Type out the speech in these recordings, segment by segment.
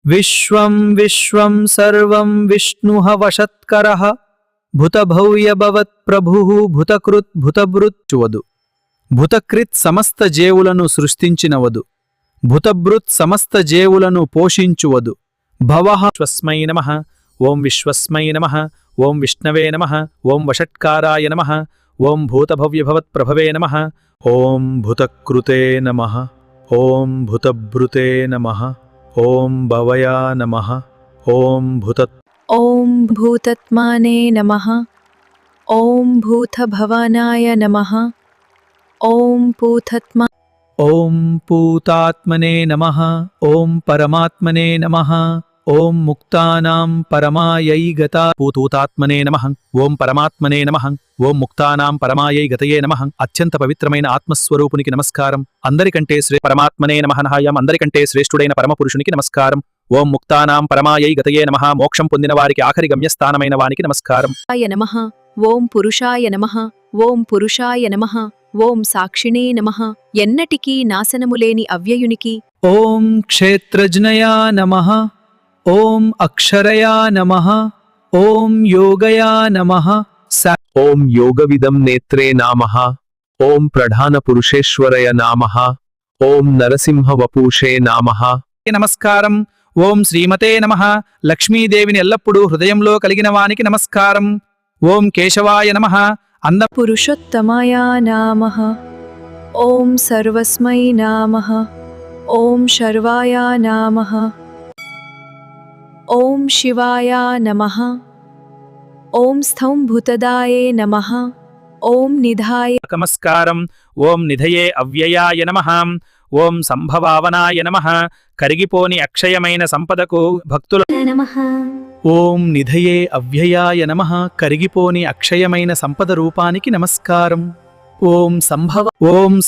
విశ్వం విశ్వం సర్వం విష్ణుః వషత్కరః భుతభవ్యభవత్ ప్రభుః భుతకృత్ భుతభృత్. భుతకృత్ సమస్త జీవులను సృష్టించినవదు, భుతభృత్ సమస్త జీవులను పోషించువదు. భవః విశ్వస్మై నమః. ఓం విశ్వస్మై నమః. ఓం విష్ణవే నమః. ఓం వషట్కారాయ నమః. ఓం భూతభవ్యభవత్ ప్రభవే నమః. ఓం భుతకృతే నమః. ఓం భుతభృతే నమః. ఓం భవయా నమః. ఓం ఓం భూతత్మానే నమః. ఓం భూతభవానాయ నమః. ఓం పూతత్మా. ఓం పూతాత్మనే నమః. ఓం పరమాత్మనే నమః. ఓం ముక్తానాం పరమాయై గతా. పూతాత్మనే నమః. ఓం పరమాత్మనే నమః. ఓం ముక్తానాం పరమాయై గతయే నమః. అత్యంత పవిత్రమైన ఆత్మస్వరూపునికి నమస్కారం. అందరికంటే పరమాత్మనే నమః. అందరికంటే శ్రేష్ఠుడైన పరమపురుషునికి నమస్కారం. ఓం ముక్తానాం పరమాయై గతయే నమః. మోక్షం పొందిన వారికి ఆఖరి గమ్యస్థానమైన వానికి నమస్కారం. నమః. ఓం పురుషాయ నమః. ఓం పురుషాయ నమః. ఓం సాక్షిణే నమః. ఎన్నటికీ నాశనములేని అవ్యయునికి. ఓం క్షేత్రజ్ఞయా నమః. ఓం అక్షరయా నమః. ఓం యోగయా నమః. ఓం యోగవిదం నేత్రే నామః. ఓం ప్రధాన పురుషేశ్వరయ నామః. ఓం నరసింహ వపూషే నామః. నమస్కారం. ఓం శ్రీమతే నమః. లక్ష్మీదేవిని ఎల్లప్పుడూ హృదయంలో కలిగిన వానికి నమస్కారం. ఓం కేశవాయ నమః. పురుషోత్తమాయ నమః. ఓం సర్వస్మై నమః. ఓం శర్వాయ నమః. ఓం శివాయ నమః. ఓం స్థంభుతదాయే నమః. ఓం నిధాయ నమస్కారం. ఓం నిధయే అవ్యయాయ నమః. ఓం సంభవావనాయ నమః. కరిగిపోని అక్షయమైన సంపదకు భక్తుల నమః. ఓం నిధయే అవ్యయాయ నమః. కరిగిపోని అక్షయమైన సంపద రూపానికి నమస్కారం. ఓం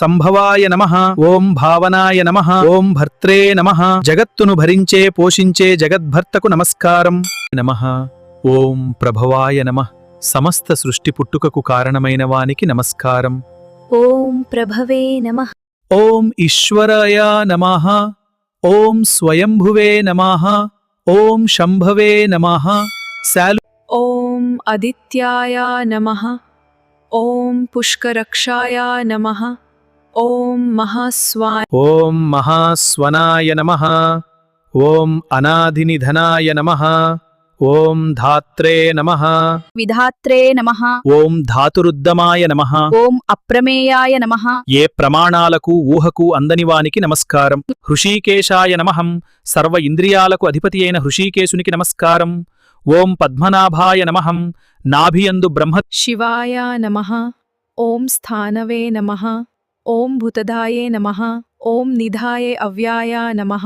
సంభవాయ నమః. ఓం భావనాయ నమః. ఓం భర్త్రే నమః. జగత్తును భరించే పోషించే జగద్భర్తకు నమస్కారం. నమః. ఓం ప్రభవాయ నమః. సమస్త సృష్టి పుట్టుకకు కారణమైన వానికి నమస్కారం. ఓం ప్రభవే నమః. ఓం ఈశ్వరాయ నమః. ఓం స్వయంభువే నమః. ఓం శంభవే నమః. ఓం ఆదిత్యాయ నమః. ఓం పుష్కరక్షాయ నమః. ఓం మహాస్వాయ. ఓం మహాస్వనాయ నమః. ఓం అనాదినిధనాయ నమః. ఓం ధాత్రే నమః. విధాత్రే నమః. ఓం ధాతురుద్దమాయ నమః. ఓం అప్రమేయాయ నమః. ఏ ప్రమాణాలకు ఊహకు అందనివానికి నమస్కారం. హృషీకేశాయ నమః. సర్వ ఇంద్రియాలకు అధిపతి అయిన హృషీకేశునికి నమస్కారం. ఓం పద్మనాభాయ నమః. నాభియందు బ్రహ్మ. శివాయ నమః. ఓం స్థానవే నమః. ఓం భూతదాయే నమః. ఓం నిధాయే అవ్యాయ నమః.